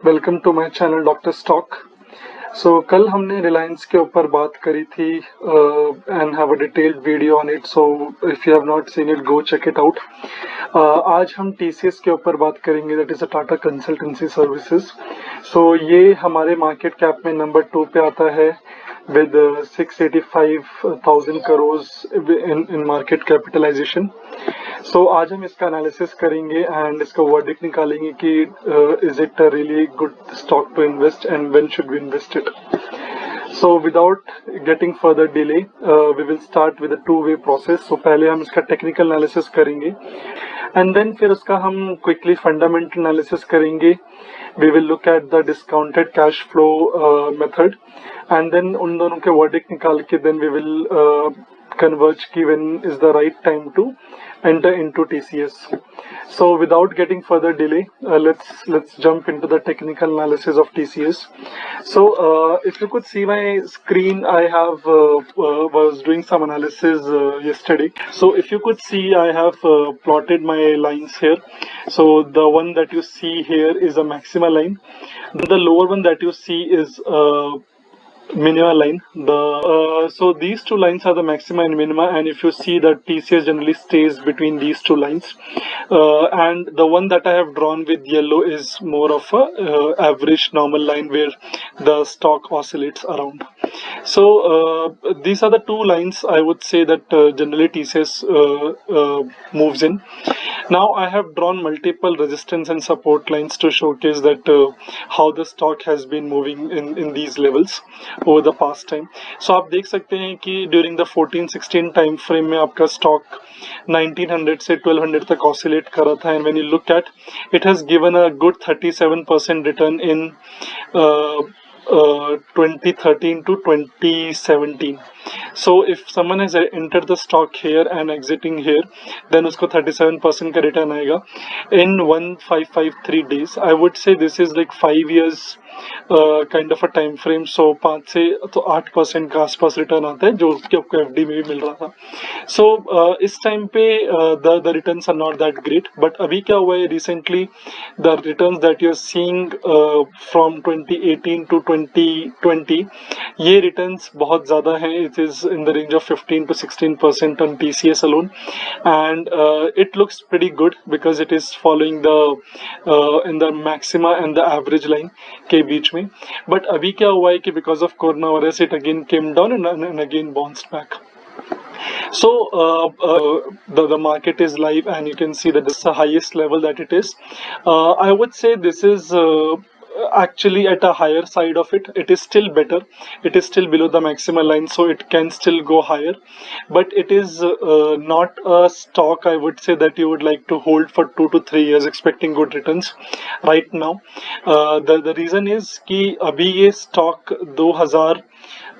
Welcome to my channel doctor stock. कल हमने रिलायंस के ऊपर बात करी थी and have a detailed video on it. So if you have not seen it go check it out. आज हम टीसीएस के ऊपर बात करेंगे, that is a Tata Consultancy Services. ये हमारे मार्केट कैप में नंबर 2 पे आता है with 685,000 crores in market capitalization. आज हम इसका एनालिसिस करेंगे एंड इसका वर्डिक्ट निकालेंगे कि is it a really good stock to invest and when should we invest it. Without getting further delay, we will start with a two-way process. पहले हम इसका टेक्निकल एनालिसिस करेंगे एंड देन फिर उसका हम क्विकली फंडामेंटल एनालिसिस करेंगे. We will look at the discounted cash flow method and then उन दोनों के वर्डिक्ट निकाल के then we will converge कि when is the right time to enter into TCS. Without getting further delay, let's jump into the technical analysis of TCS. If you could see my screen, I have was doing some analysis yesterday. If you could see, I have plotted my lines here. The one that you see here is a maxima line. The lower one that you see is minima line. So these two lines are the maxima and minima, and if you see that TCS generally stays between these two lines, and the one that I have drawn with yellow is more of a average normal line where the stock oscillates around. These are the two lines I would say that generally TCS moves in. Now I have drawn multiple resistance and support lines to showcase that how the stock has been moving in these levels over the past time. आप देख सकते हैं कि during the 14-16 time frame में आपका stock 1900 से 1200 तक oscillate कर रहा था, and when you look at it has given a good 37% return in 2013 to 2017. If someone has entered the stock here and exiting here, then उसको 37% का return आएगा in 1553 days. I would say this is like 5 years kind of a time frame. 5 से तो 8% का आसपास return आता है जो कि आपको एफडी में भी मिल रहा था. इस टाइम पे the returns are not that great, but अभी क्या हुआ है recently, the returns that you're seeing from 2018 to 2020, ये returns बहुत ज़्यादा हैं. It is in the range of 15 to 16% on TCS alone, and it looks pretty good because it is following the in the maxima and the average line के बीच में. But अभी क्या हुआ है कि because of corona virus it again came down and again bounced back. The market is live and you can see that this is the highest level that it is. I would say this is actually at a higher side of it. It is still better. It is still below the maxima line, so it can still go higher. But it is not a stock I would say that you would like to hold for 2 to 3 years expecting good returns right now. The reason is कि अभी ये stock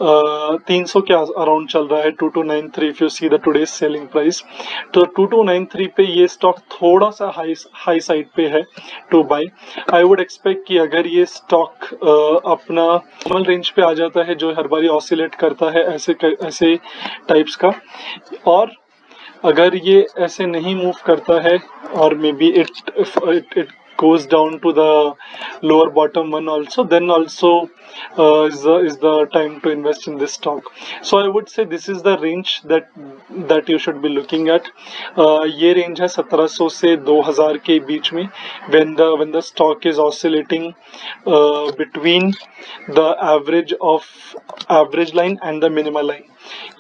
2300 के around चल रहा है. 2293 if you see the today's selling price. तो 2293 पे ये स्टॉक थोड़ा सा हाई साइड पे है to buy. I would expect कि अगर ये स्टॉक अपना नॉर्मल रेंज पे आ जाता है जो हर बारी ऑसिलेट करता है ऐसे टाइप्स का, और अगर ये ऐसे नहीं मूव करता है और may be it goes down to the lower bottom one also, then also is the time to invest in this stock. I would say this is the range that you should be looking at. ये range है 1700 से 2000 के बीच में when the stock is oscillating between the average line and the minima line.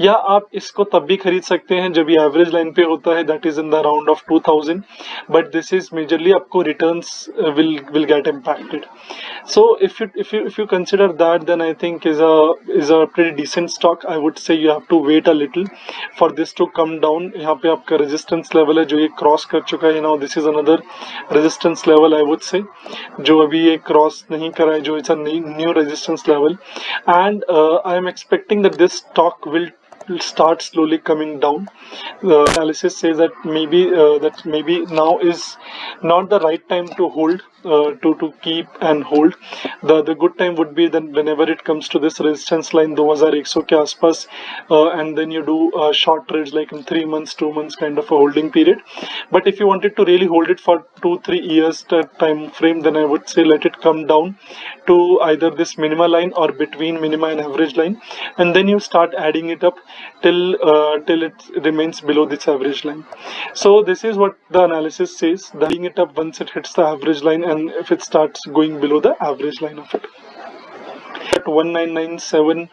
या आप इसको तब भी खरीद सकते हैं जब ये एवरेज लाइन पे होता है, that is in the round of 2000, but this is majorly आपको returns will get impacted. If you consider that, then I think is a pretty decent stock. I would say you have to wait a little for this to come down. यहाँ पे आपका resistance level है जो ये cross कर चुका है. Now this is another resistance level I would say जो अभी ये क्रॉस नहीं करा है, जो it's a new resistance level, and I am expecting that this stock will start slowly coming down. The analysis says that maybe now is not the right time to hold, to keep and hold. The good time would be then whenever it comes to this resistance line 2100 के आसपास, and then you do short trades like in 3 months, 2 months kind of a holding period. But if you wanted to really hold it for 2-3 years time frame, then I would say let it come down to either this minima line or between minima and average line, and then you start adding it up till it remains below this average line. So this is what the analysis says, adding it up once it hits the average line, and if it starts going below the average line of it. At 1997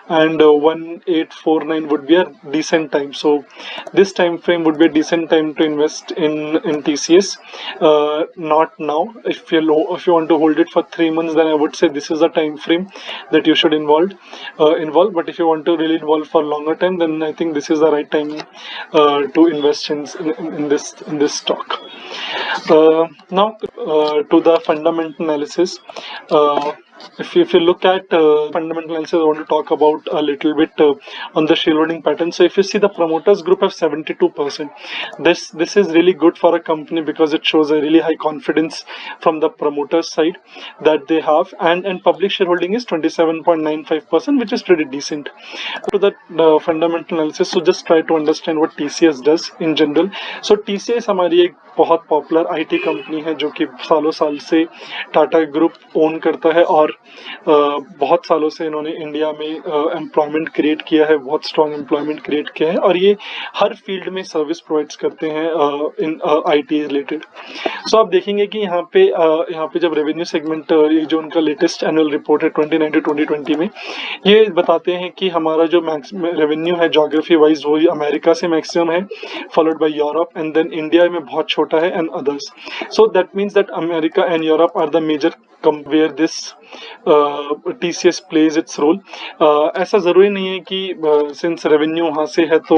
and 1849 would be a decent time. So this time frame would be a decent time to invest in TCS. Not now. If you want to hold it for 3 months, then I would say this is a time frame that you should involve. But if you want to really involve for longer time, then I think this is the right time to invest in this stock. Now to the fundamental analysis. If you look at fundamental analysis, I want to talk about a little bit on the shareholding pattern. So if you see, the promoters group have 72%. This is really good for a company because it shows a really high confidence from the promoters side that they have, and public shareholding is 27.95%, which is pretty decent. To the fundamental analysis, so just try to understand what TCS does in general. So TCS हमारी एक बहुत popular IT company है जो कि सालों साल से Tata group own करता है, और बहुत सालों से इन्होंने इंडिया में एम्प्लॉयमेंट क्रिएट किया है, बहुत स्ट्रॉन्ग एम्प्लॉयमेंट क्रिएट किया है, और ये हर फील्ड में सर्विस प्रोवाइड्स करते हैं इन आईटी रिलेटेड. सो आप देखेंगे कि यहाँ पे जब रेवेन्यू सेगमेंट, ये जो उनका लेटेस्ट एनुअल रिपोर्ट है 2019-2020 में, ये बताते हैं कि हमारा जो रेवेन्यू है ज्योग्राफी वाइज वो अमेरिका से मैक्सिमम है, followed by Europe, and then India में बहुत छोटा है, and others. So that means that America and Europe are the major where this TCS plays its role. ऐसा जरूरी नहीं है कि सिंस रेवेन्यू वहां से है तो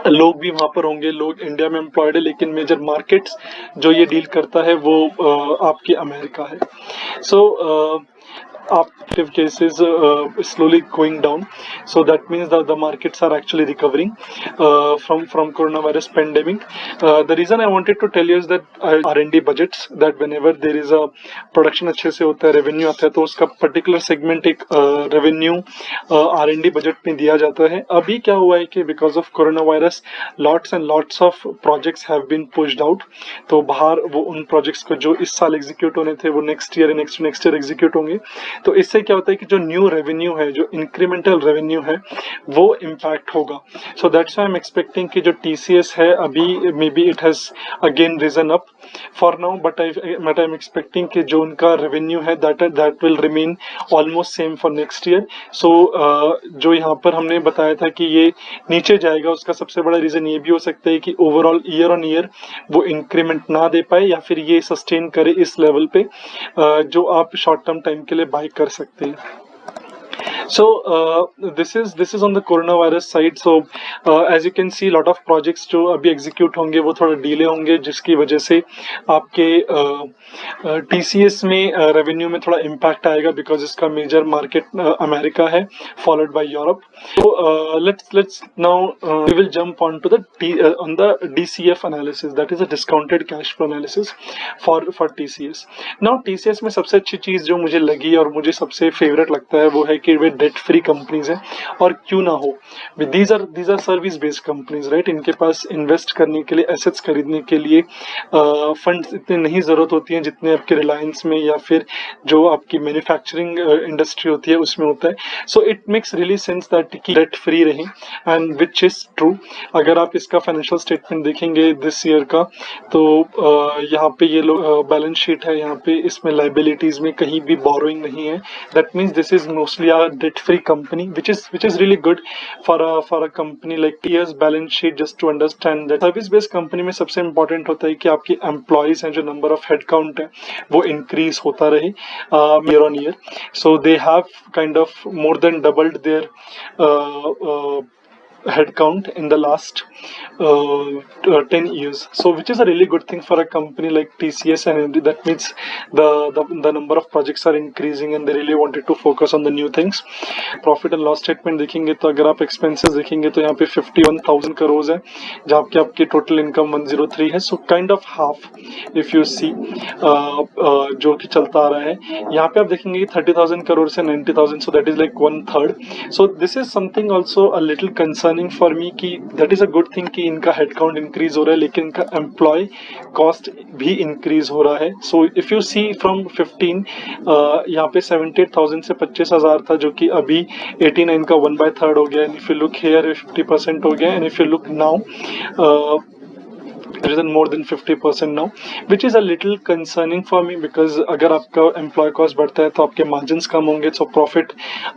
लोग भी वहां पर होंगे, लोग इंडिया में एम्प्लॉयड है, लेकिन मेजर मार्केट्स जो ये डील करता है वो आपके अमेरिका है. सो active cases slowly going down, so that means that the markets are actually recovering from coronavirus pandemic. The reason I wanted to tell you is that R&D budgets, that whenever there is a production अच्छे से होता है, revenue आता है, तो उसका particular segment एक revenue R&D budget में दिया जाता है. अभी क्या हुआ है कि because of coronavirus lots and lots of projects have been pushed out, तो बाहर वो उन projects को जो इस साल execute होने थे वो next year execute होंगे. तो इससे क्या होता है कि जो न्यू रेवेन्यू है, जो इंक्रीमेंटल रेवेन्यू है, वो इम्पैक्ट होगा. So that's why I am expecting कि जो टीसीएस है अभी maybe it has again risen up for now, but I am expecting कि जो उनका रेवेन्यू है that will remain almost same for next year. So जो यहाँ पर हमने बताया था कि ये नीचे जाएगा, उसका सबसे बड़ा रीजन ये भी हो सकता है कि ओवरऑल ईयर ऑन ईयर वो इंक्रीमेंट ना दे पाए, या फिर ये सस्टेन करे इस लेवल पे जो आप शॉर्ट टर्म टाइम के लिए बाय कर सकते हैं. So this is on the coronavirus side. So as you can see, lot of projects जो अभी execute होंगे वो थोड़ा delay होंगे, जिसकी वजह से आपके TCS में revenue में थोड़ा impact आएगा, because इसका major market अमेरिका है, followed by Europe. So let's now we will jump on to the DCF analysis, that is a discounted cash flow analysis for TCS. Now TCS में सबसे अच्छी चीज जो मुझे लगी और मुझे सबसे फेवरेट लगता है वो है कि वे डेट फ्री कंपनीज हैं, और क्यों ना हो, these are service based companies, right. इनके पास इन्वेस्ट करने के लिए, एसेट्स खरीदने के लिए फंड्स इतने नहीं जरूरत होती हैं जितने आपके रिलायंस में या फिर जो आपकी मैन्युफैक्चरिंग इंडस्ट्री होती है उसमें होता है. So it makes really sense that कि डेट फ्री रहें, एंड विच इज ट्रू. अगर आप इसका फाइनेंशियल स्टेटमेंट देखेंगे दिस ईयर का, तो यहाँ पे ये बैलेंस शीट है, यहाँ पे इसमें लाइबिलिटीज में कहीं भी बोरोइंग नहीं है. That means this is mostly a debt free company, which is really good for a company like TCS balance sheet. Just to understand that service based company में सबसे important होता है कि आपकी employees हैं, जो number of head count है वो increase होता रहे year on year. So they have kind of more than doubled their headcount in the last 10 years. So which is a really good thing for a company like TCS, and that means the number of projects are increasing and they really wanted to focus on the new things. Profit and loss statement देखेंगे तो अगर आप expenses देखेंगे तो यहाँ पे 51,000 करोड़ है, जहाँ पे आपकी टोटल इनकम 103 है. So kind of half if you see जो कि चलता आ रहा है. यहाँ पे आप देखेंगे 30,000 करोड़ से 90,000, so that is like 1/3. So this is something also a little concerning for me कि that is a good thing कि इनका हेडकाउंट इंक्रीज हो रहा है, लेकिन इनका एम्प्लॉय कॉस्ट भी इंक्रीज हो रहा है. So if you see from 15 यहाँ पे 78,000 से 25,000 था, जो कि अभी 89 का 1/3 हो गया. इफ यू लुक हेयर 50% हो गया. And if you look now there is more than 50% now, which is a little concerning for me because अगर आपका employee cost बढ़ता है तो आपके margins कम होंगे. So profit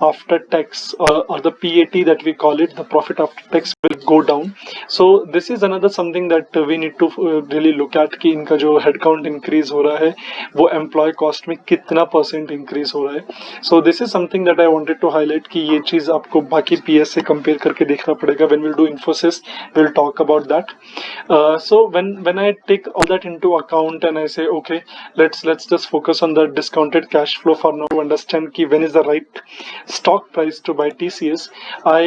after tax or the PAT that we call it, the profit after tax will go down. So this is another something that we need to really look at कि इनका जो headcount increase हो रहा है वो employee cost में कितना % increase हो रहा है. So this is something that I wanted to highlight कि ये चीज आपको बाकी PS से compare करके देखना पड़ेगा. When we'll do Infosys, we'll talk about that. So when I take all that into account and I say okay, let's just focus on the discounted cash flow for now to understand ki when is the right stock price to buy TCS. I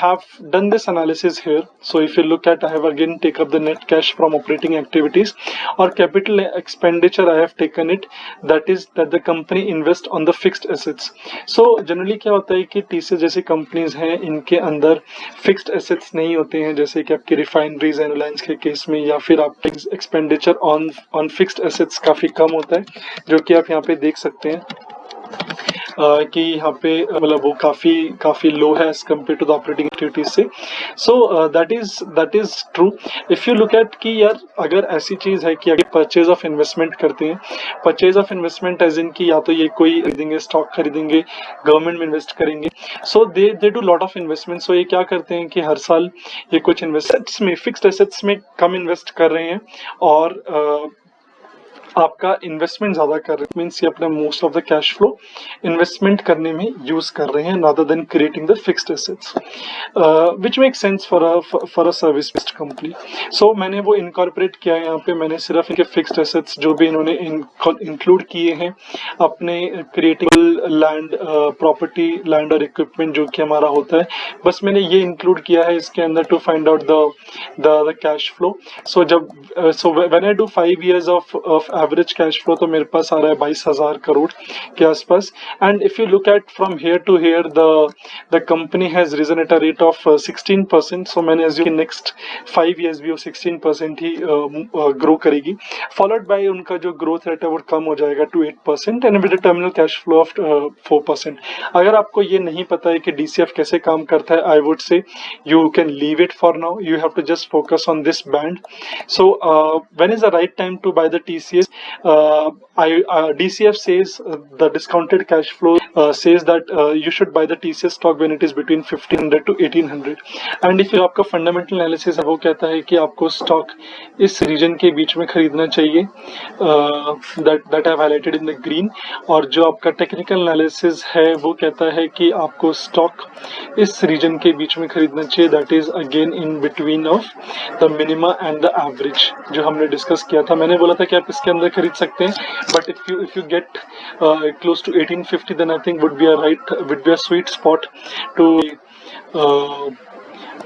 have done this analysis here. So if you look at, I have again take up the net cash from operating activities or capital expenditure. I have taken it, that is that the company invest on the fixed assets. So generally क्या होता है कि TCS जैसी companies हैं इनके अंदर fixed assets नहीं होते हैं, जैसे कि आपकी रिफाइनरीज एंड रिलायंस के केस में, या फिर आपका एक्सपेंडिचर ऑन फिक्स्ड एसेट्स काफी कम होता है, जो कि आप यहाँ पे देख सकते हैं कि यहाँ पे मतलब वो काफी लो है as compare to the operating activities से. So that is true. If you look at कि यार अगर ऐसी चीज है कि अगर परचेज ऑफ इन्वेस्टमेंट करते हैं, purchase of investment as in की या तो ये कोई खरीदेंगे, स्टॉक खरीदेंगे, गवर्नमेंट में इन्वेस्ट करेंगे. So they do lot of investment. So ये क्या करते हैं कि हर साल ये कुछ इन्वेस्टमेंट्स में, फिक्स्ड एसेट्स में कम इन्वेस्ट कर रहे हैं और आपका इन्वेस्टमेंट ज्यादा कर रहे हैं. मीन्स ये अपना most of the cash flow investment करने में यूज कर रहे हैं rather than creating the fixed assets, which make sense for a service based company. So मैंने वो इनकॉर्पोरेट किया है यहाँ पे. मैंने सिर्फ इनके फिक्स्ड एसेट्स जो भी इन्होंने इंक्लूड किए हैं अपने क्रिएटिंग लैंड प्रॉपर्टी, लैंड और इक्विपमेंट जो कि हमारा होता है, बस मैंने ये इंक्लूड किया है इसके अंदर to find out the cash flow. So जब when I do 5 years of average cash flow तो मेरे पास आ रहा है 22,000 करोड़ के आसपास. And if you look at from here to here the company has risen at a rate of 16%. सो मैंने assume next 5 years भी वो 16% ही ग्रो करेगी, फॉलोड बाय उनका जो ग्रोथ रेट है वो कम हो जाएगा to 8% and with terminal cash flow of 4%. अगर आपको ये नहीं पता है कि DCF कैसे काम करता है, I would say you can leave it for now. You have to just focus on this band. So when is the right time to buy the TCS? DCF says the discounted cash flow says that you should buy the TCS stock when it is between 1,500 to 1,800. And if आपका fundamental analysis है वो कहता है कि आपको stock इस region के बीच में खरीदना चाहिए, that I have highlighted in the green. और जो आपका technical analysis है वो कहता है कि आपको stock इस region के बीच में खरीदना चाहिए, that is again in between of the minima and the average जो हमने डिस्कस किया था. मैंने बोला था कि आप इसके अंदर खरीद सकते हैं, but if you get close to 1850 then I think would be a sweet spot to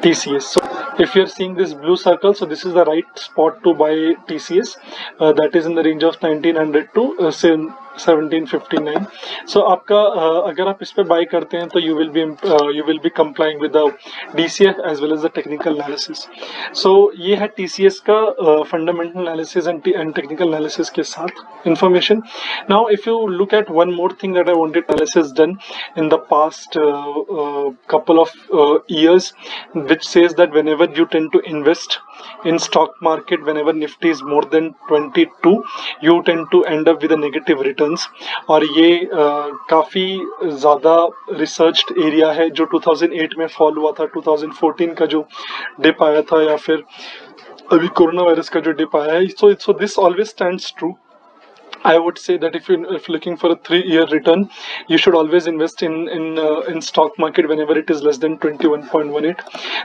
TCS. So if you're seeing this blue circle, so this is the right spot to buy TCS. That is in the range of 1900 to 1759. So आपका अगर आप इस पे bye करते हैं तो you will be complying with the DCF as well as the technical analysis. So ये है TCS का fundamental analysis and technical analysis के साथ information. Now if you look at one more thing that I wanted analysis done in the past couple of years, which says that whenever you tend to invest in stock market, whenever Nifty is more than 22, you tend to end up with a negative returns. और ये काफी ज्यादा researched area है जो 2008 में fall हुआ था, 2014 का जो डिप आया था, या फिर अभी कोरोना वायरस का जो डिप आया है. So this always stands true. I would say that if you're looking for a 3-year return, you should always invest in stock market whenever it is less than 21.18.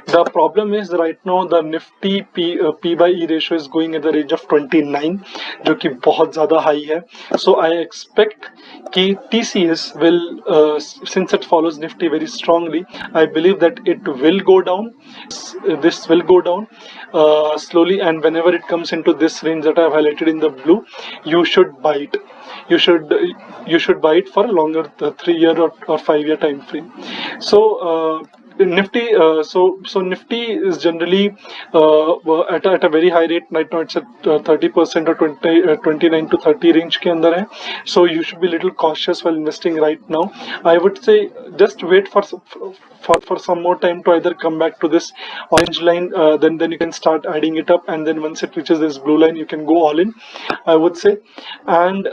The problem is right now the Nifty P by E ratio is going at the range of 29, जो कि बहुत ज़्यादा high है. So I expect कि TCS will, since it follows Nifty very strongly, I believe that it will go down. This will go down slowly, and whenever it comes into this range that I have highlighted in the blue, you should buy it. You should buy it for a longer 3-year or 5-year time frame. So Nifty, so Nifty is generally at a very high rate right now. It's at 30% or 29 to 30 range के अंदर है. So you should be a little cautious while investing right now. I would say just wait for some more time to either come back to this orange line, then you can start adding it up, and then once it reaches this blue line, you can go all in, I would say, and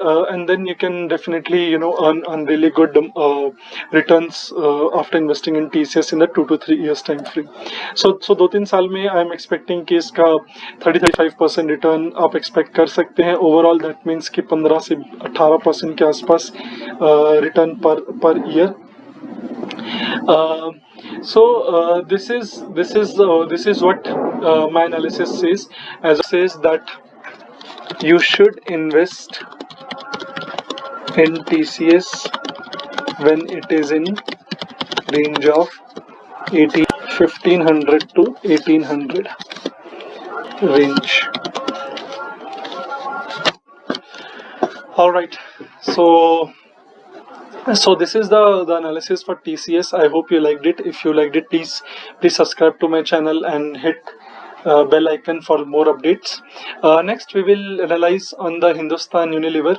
then you can definitely earn really good returns after investing in TCS in the 2 to 3 years time frame. So 2-3 साल में I am expecting कि इसका 30-35% return आप expect कर सकते हैं. Overall that means कि 15 से 18% के आसपास return per year. This is what my analysis says. As it says that you should invest in TCS when it is in range of 1500 to 1800 range. All right, so this is the analysis for TCS. I hope you liked it. If you liked it, please subscribe to my channel and hit bell icon for more updates. Next we will analyze on the Hindustan Unilever.